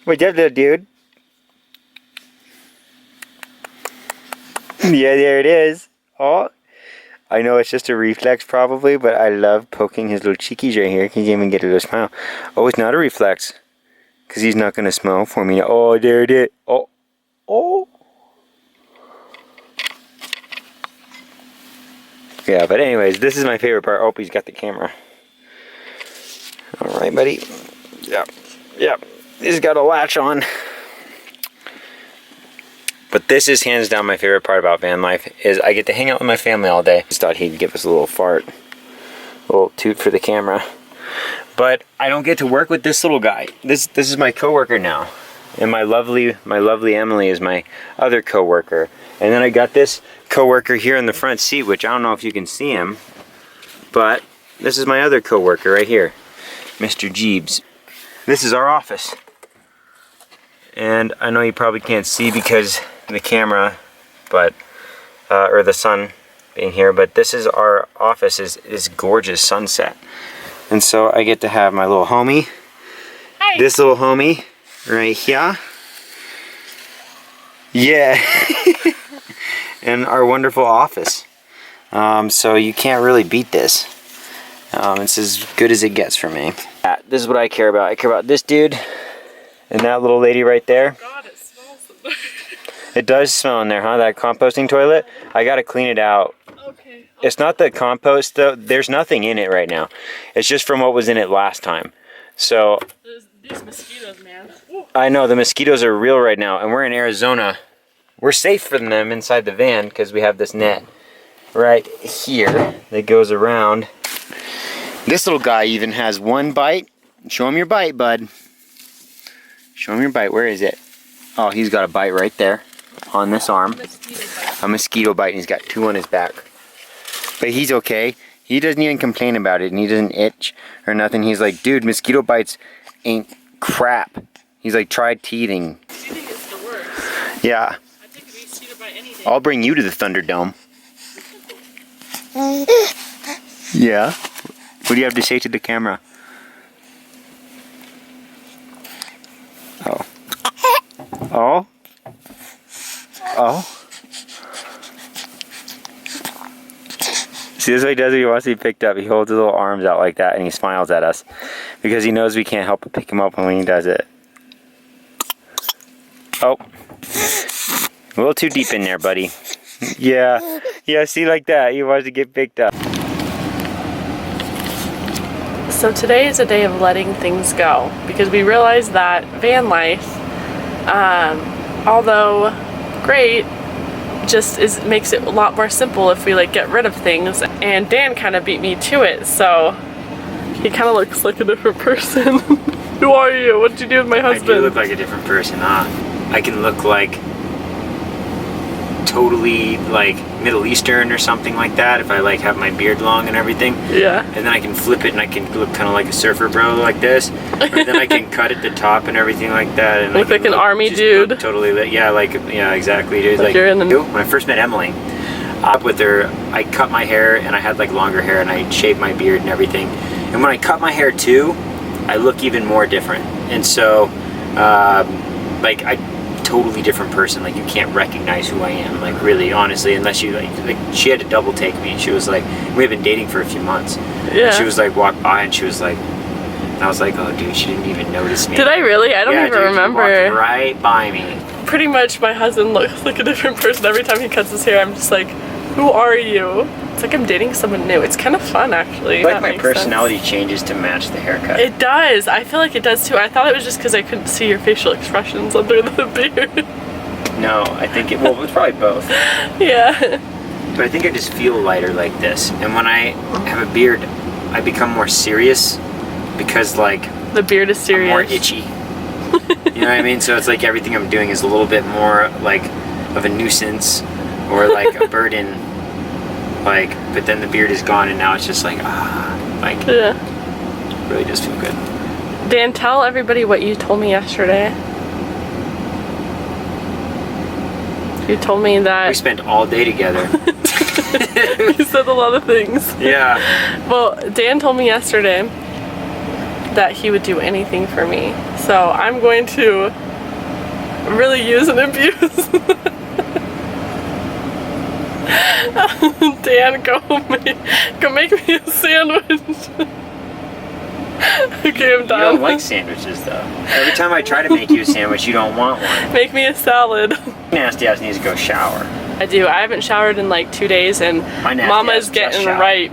What's up, little dude? Yeah, there it is. Oh, I know it's just a reflex probably, but I love poking his little cheekies right here. He can't even get a little smile. Oh, it's not a reflex. Because he's not going to smile for me. Oh, there it is. Oh. Oh. Yeah, but anyways, this is my favorite part. Oh, he's got the camera. Alright, buddy. Yep. Yep. He's got a latch on. But this is hands down my favorite part about van life, is I get to hang out with my family all day. Just thought he'd give us a little fart. A little toot for the camera. But I don't get to work with this little guy. This is my coworker now. And my lovely Emily is my other coworker. And then I got this coworker here in the front seat, which I don't know if you can see him. But this is my other coworker right here, Mr. Jeebs. This is our office. And I know you probably can't see because the camera, but or the sun being here, but this is our office, is gorgeous sunset. And so I get to have my little homie. Hi. This little homie right here. Yeah. And our wonderful office. So you can't really beat this. It's as good as it gets for me. This is what I care about. I care about this dude and that little lady right there. Oh God, it smells. It does smell in there, huh? That composting toilet. I gotta clean it out. Okay. It's not the compost though. There's nothing in it right now. It's just from what was in it last time. So these mosquitoes, man. Ooh. I know the mosquitoes are real right now, and we're in Arizona. We're safe from them inside the van because we have this net right here that goes around. This little guy even has one bite. Show him your bite, bud. Show him your bite. Where is it? Oh, he's got a bite right there on this arm. A mosquito bite, and he's got two on his back. But he's okay. He doesn't even complain about it, and he doesn't itch or nothing. He's like, dude, mosquito bites ain't crap. He's like, try teething. Teething is the worst. Yeah. I take a mosquito bite any day. I'll bring you to the Thunderdome. Yeah. What do you have to say to the camera? Oh. Oh? Oh? See, this is what he does when he wants to be picked up. He holds his little arms out like that and he smiles at us. Because he knows we can't help but pick him up when he does it. Oh. A little too deep in there, buddy. Yeah. Yeah, see, like that. He wants to get picked up. So today is a day of letting things go, because we realized that van life, although great, just makes it a lot more simple if we like get rid of things. And Dan kind of beat me to it, so he kind of looks like a different person. Who are you? What did you do with my husband? I do look like a different person, huh? I can look like totally like Middle Eastern or something like that if I like have my beard long and everything. Yeah. And then I can flip it and I can look kind of like a surfer bro like this. Or then I can cut at the top and everything like that. And look like an army dude. Totally, yeah, exactly, dude. Like you're in the... When I first met Emily, up with her, I cut my hair and I had like longer hair and I shaved my beard and everything. And when I cut my hair too, I look even more different. And so, like totally different person. Like you can't recognize who I am, like really, honestly, unless you like she had to double take me. She was like, we had been dating for a few months. Yeah. And she was like, walked by and she was like, and I was like, oh dude, she didn't even notice me. Did I really? I don't even remember. She walked right by me. Pretty much my husband looks like a different person every time he cuts his hair. I'm just like, who are you? It's like I'm dating someone new. It's kind of fun, actually. Like my personality changes to match the haircut. It does. I feel like it does too. I thought it was just because I couldn't see your facial expressions under the beard. No, I think it's probably both. Yeah. But I think I just feel lighter like this. And when I have a beard, I become more serious because like the beard is serious. I'm more itchy. You know what I mean? So it's like everything I'm doing is a little bit more like of a nuisance or like a burden. Like, but then the beard is gone and now it's just like, like, yeah. Really does feel good. Dan, tell everybody what you told me yesterday. You told me that... We spent all day together. You said a lot of things. Yeah. Well, Dan told me yesterday that he would do anything for me. So I'm going to really use and abuse. Dan, go make me a sandwich. Okay, I'm done. You don't like sandwiches though. Every time I try to make you a sandwich, you don't want one. Make me a salad. Nasty ass needs to go shower. I do. I haven't showered in like 2 days and Mama's getting ripe.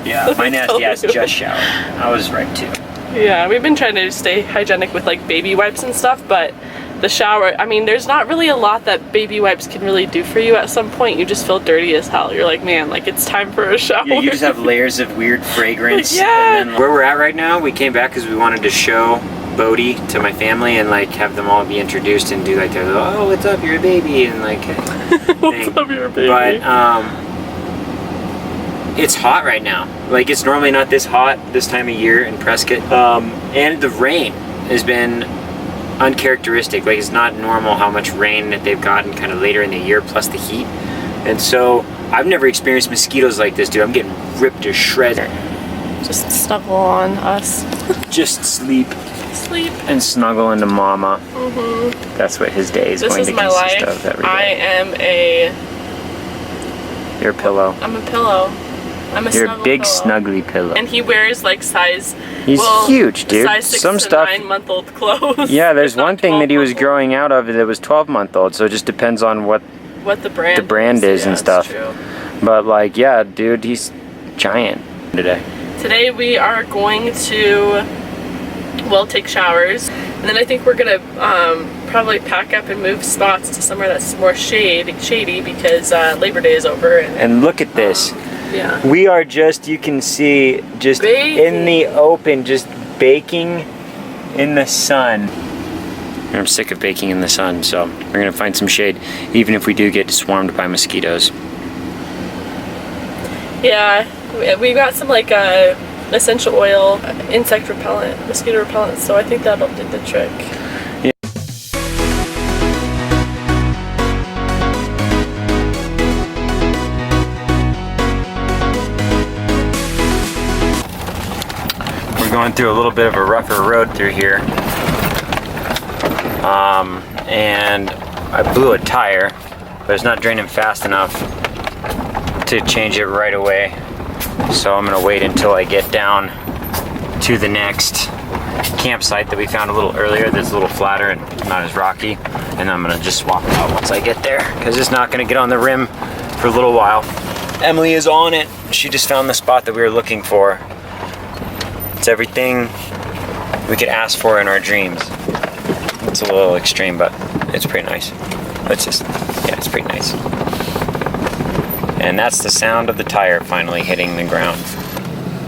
Yeah, my nasty ass just showered. I was ripe too. Yeah, we've been trying to stay hygienic with like baby wipes and stuff, but the shower, I mean, there's not really a lot that baby wipes can really do for you at some point. You just feel dirty as hell. You're like, man, like it's time for a shower. Yeah, you just have layers of weird fragrance. Yeah. And then where we're at right now, we came back because we wanted to show Bodhi to my family and like have them all be introduced and do like their little, oh, what's up, you're a baby, and like what's up, you're a baby. But it's hot right now. Like it's normally not this hot this time of year in Prescott. And the rain has been uncharacteristic. Like it's not normal how much rain that they've gotten kind of later in the year, plus the heat. And so I've never experienced mosquitoes like this, dude. I'm getting ripped to shreds. Just snuggle on us. Just sleep and snuggle into mama. That's what his day is going to consist of every day. I am You're a pillow. I'm a pillow. I'm a You're a big pillow. Snuggly pillow. And he wears like size. He's huge, dude. Size 6 Some to stuff. 9-month-old clothes. Yeah, there's one thing that he was 12-month-old. growing out of that was 12-month-old. So it just depends on what the brand is and stuff. True. But like, yeah, dude, he's giant today. Today we are going to, well, take showers, and then I think we're gonna probably pack up and move spots to somewhere that's more shady because Labor Day is over. And look at this. Yeah. We are just, you can see, just in the open, just baking in the sun. I'm sick of baking in the sun, so we're gonna find some shade, even if we do get swarmed by mosquitoes. Yeah, we got some like essential oil, insect repellent, mosquito repellent, so I think that'll do the trick. Yeah. We're going through a little bit of a rougher road through here. And I blew a tire, but it's not draining fast enough to change it right away. So I'm gonna wait until I get down to the next campsite that we found a little earlier that's a little flatter and not as rocky. And I'm gonna just swap it out once I get there, because it's not gonna get on the rim for a little while. Emily is on it. She just found the spot that we were looking for. It's everything we could ask for in our dreams. It's a little extreme, but it's pretty nice. It's pretty nice. And that's the sound of the tire finally hitting the ground.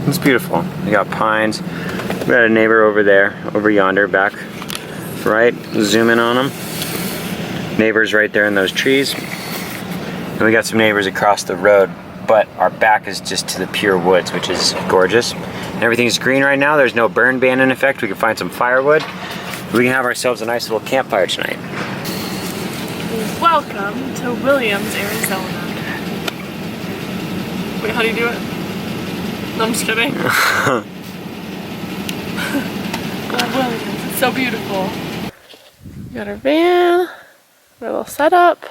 It's beautiful. We got pines. We got a neighbor over there, over yonder, back right. Zoom in on them. Neighbors right there in those trees. And we got some neighbors across the road, but our back is just to the pure woods, which is gorgeous. And everything's green right now. There's no burn ban in effect. We can find some firewood. We can have ourselves a nice little campfire tonight. Welcome to Williams, Arizona. Wait, how do you do it? No, I'm just kidding. Oh, Williams, it's so beautiful. We got our van, our little setup,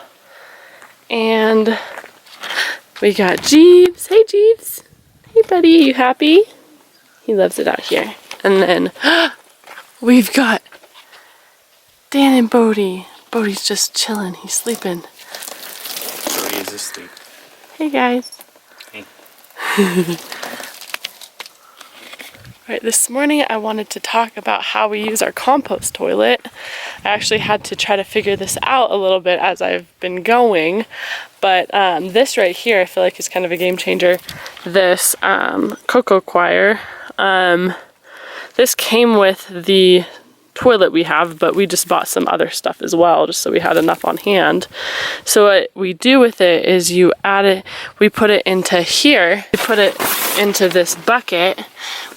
and we got Jeebs. Hey, Jeebs. Hey, buddy, you happy? He loves it out here. And then we've got Dan and Bodhi. Bodhi's just chilling. He's sleeping. Bodhi is asleep. Hey, guys. Hey. Alright, this morning I wanted to talk about how we use our compost toilet. I actually had to try to figure this out a little bit as I've been going, but this right here I feel like is kind of a game changer. This cocoa choir. This came with the toilet we have, but we just bought some other stuff as well, just so we had enough on hand. So what we do with it is you add it, we put it into here, we put it into this bucket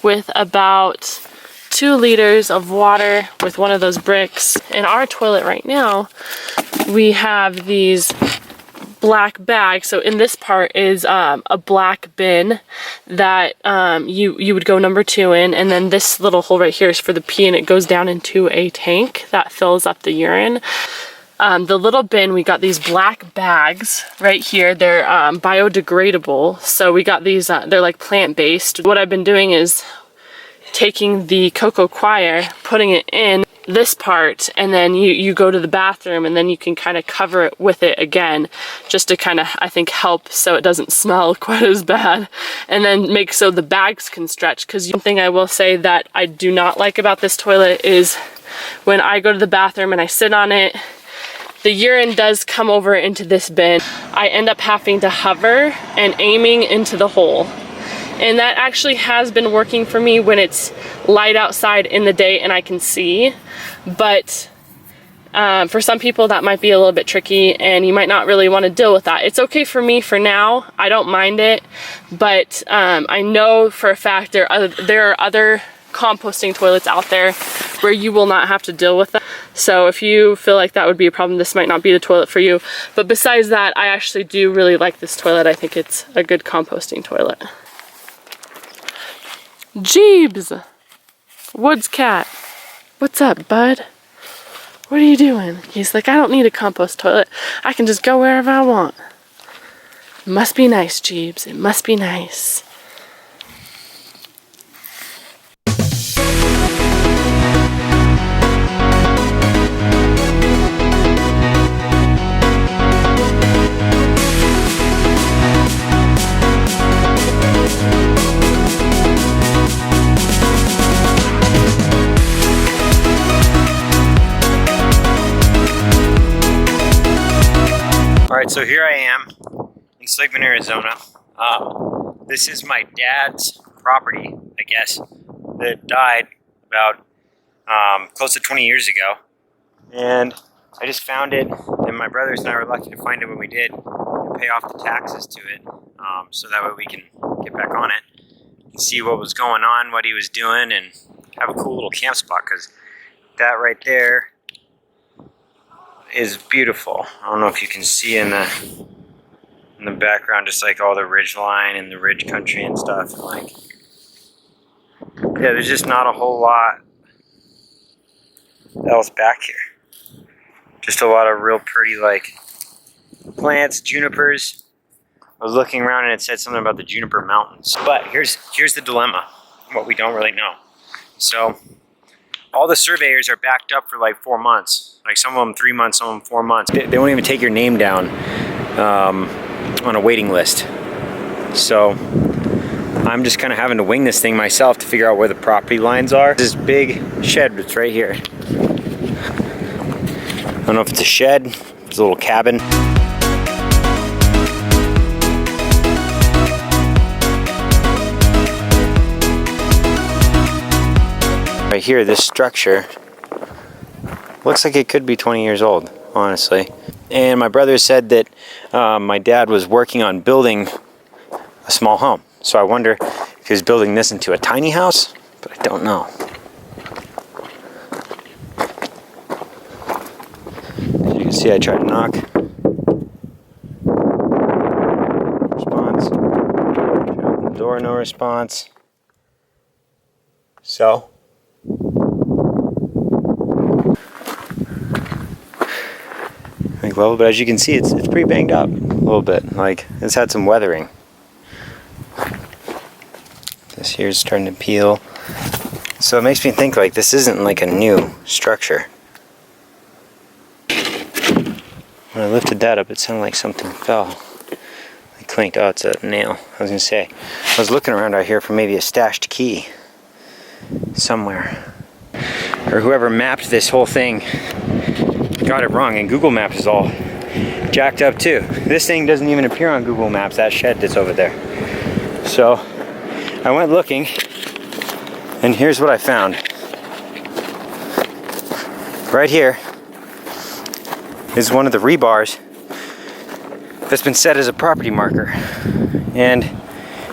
with about 2 liters of water with one of those bricks. In our toilet right now, we have these black bag. So in this part is a black bin that you would go number 2 in, and then this little hole right here is for the pee, and it goes down into a tank that fills up the urine. The little bin, we got these black bags right here. They're biodegradable. So we got these, they're like plant-based. What I've been doing is taking the cocoa coir, putting it in this part, and then you go to the bathroom, and then you can kind of cover it with it again, just to kind of, I think, help so it doesn't smell quite as bad, and then make so the bags can stretch. Because one thing I will say that I do not like about this toilet is when I go to the bathroom and I sit on it, the urine does come over into this bin. I end up having to hover and aiming into the hole. And that actually has been working for me when it's light outside in the day and I can see. But for some people that might be a little bit tricky, and you might not really want to deal with that. It's okay for me for now. I don't mind it. But I know for a fact there are other composting toilets out there where you will not have to deal with that. So if you feel like that would be a problem, this might not be the toilet for you. But besides that, I actually do really like this toilet. I think it's a good composting toilet. Jeebs! Woods cat. What's up, bud? What are you doing? He's like, I don't need a compost toilet. I can just go wherever I want. It must be nice, Jeebs. It must be nice. Alright, so here I am in Sigmund, Arizona. This is my dad's property, I guess, that died about close to 20 years ago. And I just found it, and my brothers and I were lucky to find it when we did, and pay off the taxes to it, so that way we can get back on it and see what was going on, what he was doing, and have a cool little camp spot, because that right there is beautiful. I don't know if you can see in the background, just like all the ridge line and the ridge country and stuff. And like, yeah, there's just not a whole lot else back here. Just a lot of real pretty like plants, junipers. I was looking around and it said something about the juniper mountains. But here's the dilemma, what we don't really know. So all the surveyors are backed up for like 4 months. Like some of them 3 months, some of them 4 months. They won't even take your name down on a waiting list. So I'm just kind of having to wing this thing myself to figure out where the property lines are. This big shed that's right here. I don't know if it's a shed, it's a little cabin. Right here, this structure looks like it could be 20 years old, honestly. And my brother said that my dad was working on building a small home. So I wonder if he was building this into a tiny house, but I don't know. As you can see, I tried to knock. Response. Open the door, no response. So well, but as you can see, it's pretty banged up a little bit. Like, it's had some weathering. This here's starting to peel. So it makes me think like this isn't like a new structure. When I lifted that up, it sounded like something fell. I clinked. Oh, it's a nail. I was gonna say, I was looking around out here for maybe a stashed key somewhere. Or whoever mapped this whole thing got it wrong, and Google Maps is all jacked up too. This thing doesn't even appear on Google Maps, that shed that's over there. So I went looking, and here's what I found. Right here is one of the rebars that's been set as a property marker. And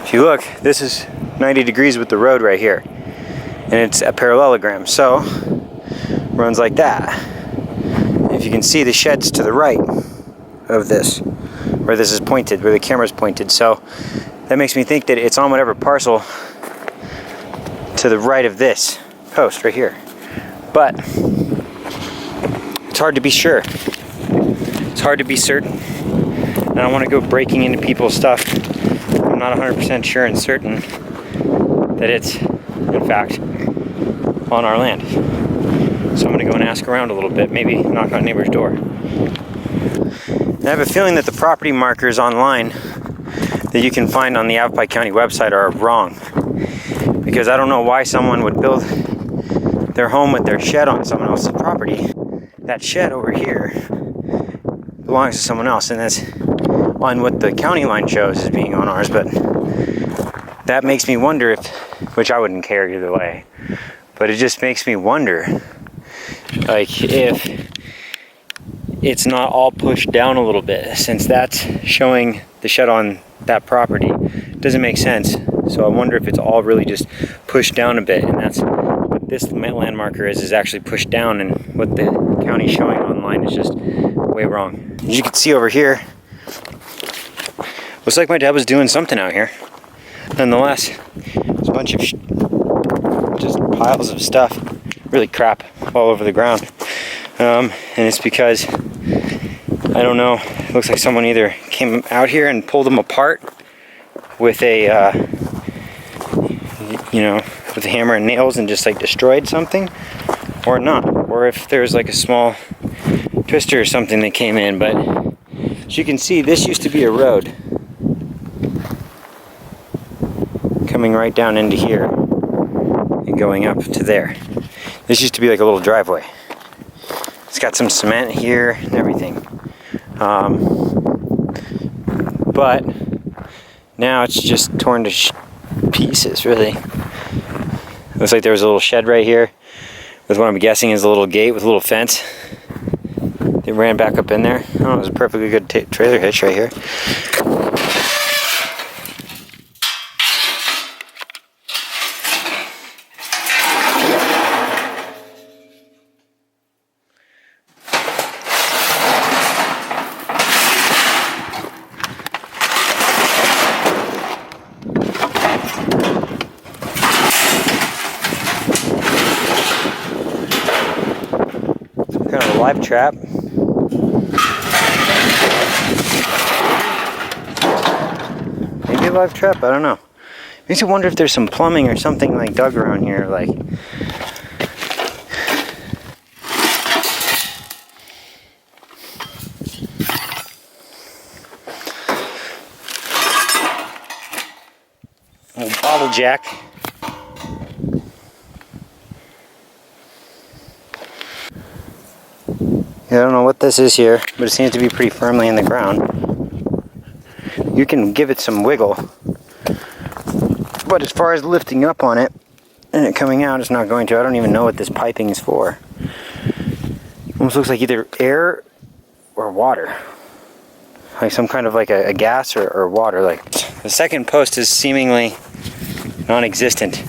if you look, this is 90 degrees with the road right here. And it's a parallelogram, so runs like that. If you can see, the shed's to the right of this, where this is pointed, where the camera's pointed. So that makes me think that it's on whatever parcel to the right of this post right here. But it's hard to be sure. It's hard to be certain. And I don't want to go breaking into people's stuff. I'm not 100% sure and certain that it's, in fact, on our land. So I'm going to go and ask around a little bit, maybe knock on a neighbor's door. And I have a feeling that the property markers online that you can find on the Yavapai County website are wrong. Because I don't know why someone would build their home with their shed on someone else's property. That shed over here belongs to someone else, and that's on what the county line shows as being on ours, but that makes me wonder if, which I wouldn't care either way, but it just makes me wonder, like, if it's not all pushed down a little bit, since that's showing the shed on that property. It doesn't make sense. So I wonder if it's all really just pushed down a bit, and that's what this land marker is actually pushed down, and what the county's showing online is just way wrong. As you can see over here, looks like my dad was doing something out here. Nonetheless, there's a bunch of just piles of stuff, really crap, all over the ground. And it's because, I don't know, it looks like someone either came out here and pulled them apart with a, with a hammer and nails and just like destroyed something, or not. Or if there's like a small twister or something that came in. But as you can see, this used to be a road coming right down into here and going up to there. This used to be like a little driveway. It's got some cement here and everything. But now it's just torn to pieces, really. Looks like there was a little shed right here with what I'm guessing is a little gate with a little fence. They ran back up in there. Oh, it was a perfectly good trailer hitch right here. Kind of a live trap. Maybe a live trap, I don't know. Makes me wonder if there's some plumbing or something like dug around here, like. Old bottle jack. I don't know what this is here, but it seems to be pretty firmly in the ground. You can give it some wiggle, but as far as lifting up on it and it coming out, it's not going to. I don't even know what this piping is for. Almost looks like either air or water, like some kind of like a gas or water. Like the second post is seemingly non-existent.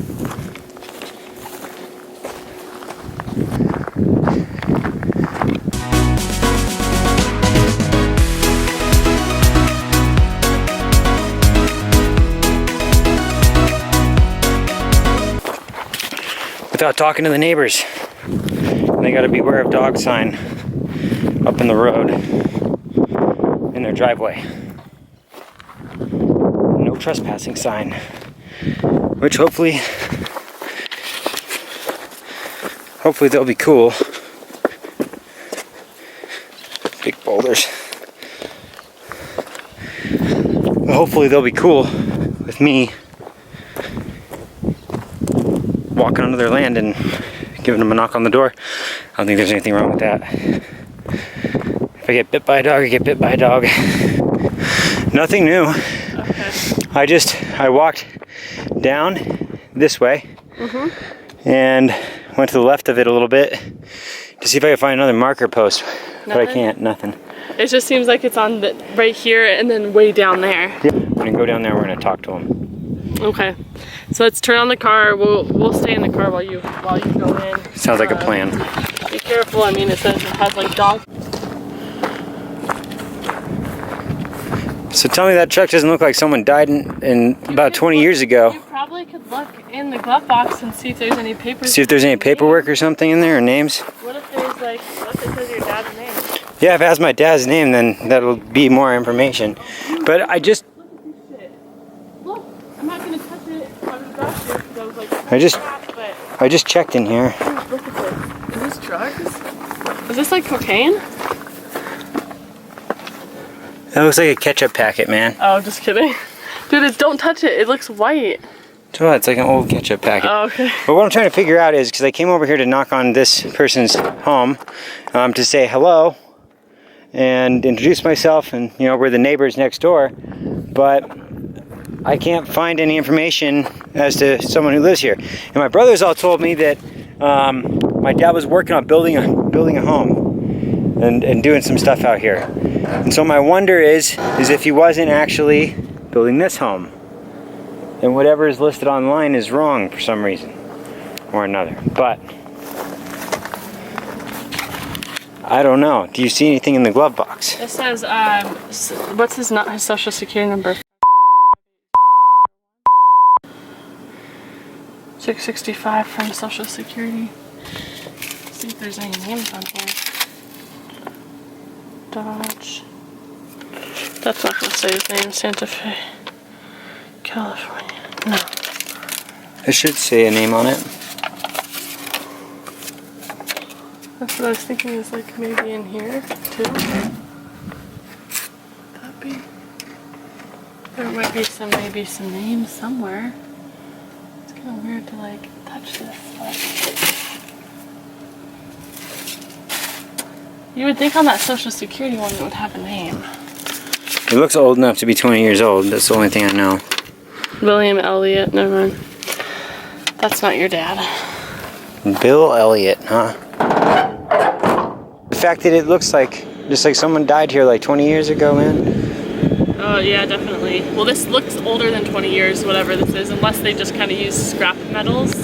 Without talking to the neighbors. They gotta beware of dog sign up in the road in their driveway. No trespassing sign, which hopefully they'll be cool. Big boulders. But hopefully they'll be cool with me walking onto their land and giving them a knock on the door. I don't think there's anything wrong with that. If I get bit by a dog, I get bit by a dog. Nothing new. Okay. I walked down this way and went to the left of it a little bit to see if I could find another marker post. Nothing? But I can't, nothing. It just seems like it's on right here and then way down there. Yeah. We're gonna go down there, we're gonna talk to them. Okay, so let's turn on the car. We'll stay in the car while you go in. Sounds like a plan. Be careful. I mean, it says it has like dogs. So tell me that truck doesn't look like someone died in about 20 years ago. You probably could look in the glove box and see if there's any papers. See if there's any paperwork or something in there or names. What if there's like, what if it says your dad's name? Yeah, if it has my dad's name, then that'll be more information. But I just, Look at this shit. Look, I'm not gonna touch it if I was out here because I was like, I just checked in here. Look at this. Is this drugs? Is this like cocaine? That looks like a ketchup packet, man. Oh, just kidding. Dude, don't touch it. It looks white. So what? It's like an old ketchup packet. Oh, okay. But what I'm trying to figure out is, because I came over here to knock on this person's home to say hello and introduce myself, and you know, we're the neighbors next door, but I can't find any information as to someone who lives here. And my brothers all told me that my dad was working on building a home and doing some stuff out here. And so my wonder is if he wasn't actually building this home, then whatever is listed online is wrong for some reason or another. But I don't know. Do you see anything in the glove box? It says, what's his social security number? 665 from Social Security. See if there's any names on here. Dodge. That's not gonna say his name. Santa Fe, California. No. It should say a name on it. That's what I was thinking, is like maybe in here too. That'd be. There might be maybe some names somewhere. It's kind of weird to like touch this. But you would think on that Social Security one it would have a name. It looks old enough to be 20 years old. That's the only thing I know. William Elliott. Never mind. That's not your dad. Bill Elliott, huh? The fact that it looks like just like someone died here like 20 years ago, man. Oh yeah, definitely. Well, this looks older than 20 years, whatever this is, unless they just kind of use scrap metals.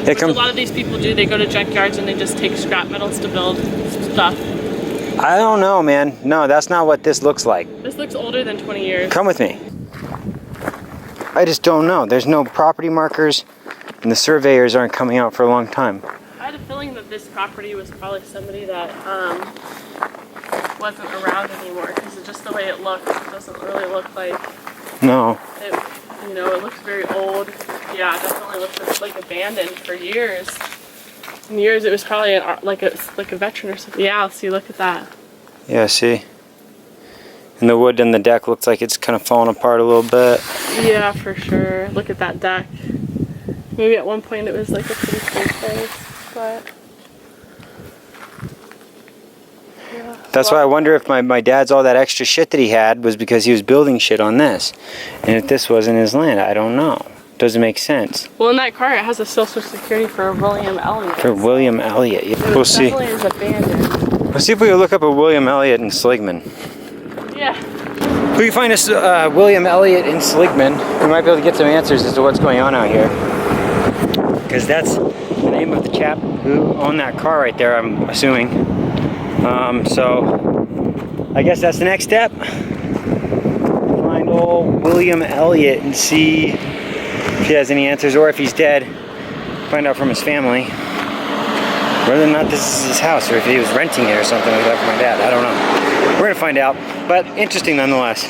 Which a lot of these people do. They go to junkyards and they just take scrap metals to build stuff. I don't know, man. No, that's not what this looks like. This looks older than 20 years. Come with me. I just don't know. There's no property markers, and the surveyors aren't coming out for a long time. I had a feeling that this property was probably somebody that wasn't around anymore, because just the way it looks, it doesn't really look like. No. It, you know, it looks very old. Yeah, it definitely looks like abandoned for years. In years, it was probably like a veteran or something. Yeah, see, look at that. Yeah, see. And the wood in the deck looks like it's kind of falling apart a little bit. Yeah, for sure. Look at that deck. Maybe at one point it was like a pretty cool place, but yeah. That's why I wonder if my dad's all that extra shit that he had was because he was building shit on this. And if this wasn't his land, I don't know. Doesn't make sense. Well, in that car it has a Social Security for William Elliott. For William Elliott. Yeah. We'll see. Definitely is abandoned. Let's see if we can look up a William Elliott in Seligman. Yeah. If we can find us William Elliott in Seligman, we might be able to get some answers as to what's going on out here. Because that's the name of the chap who owned that car right there, I'm assuming. So I guess that's the next step. Find old William Elliott and see if he has any answers, or if he's dead, find out from his family whether or not this is his house, or if he was renting it or something like that for my dad. I don't know. We're gonna find out, but interesting nonetheless.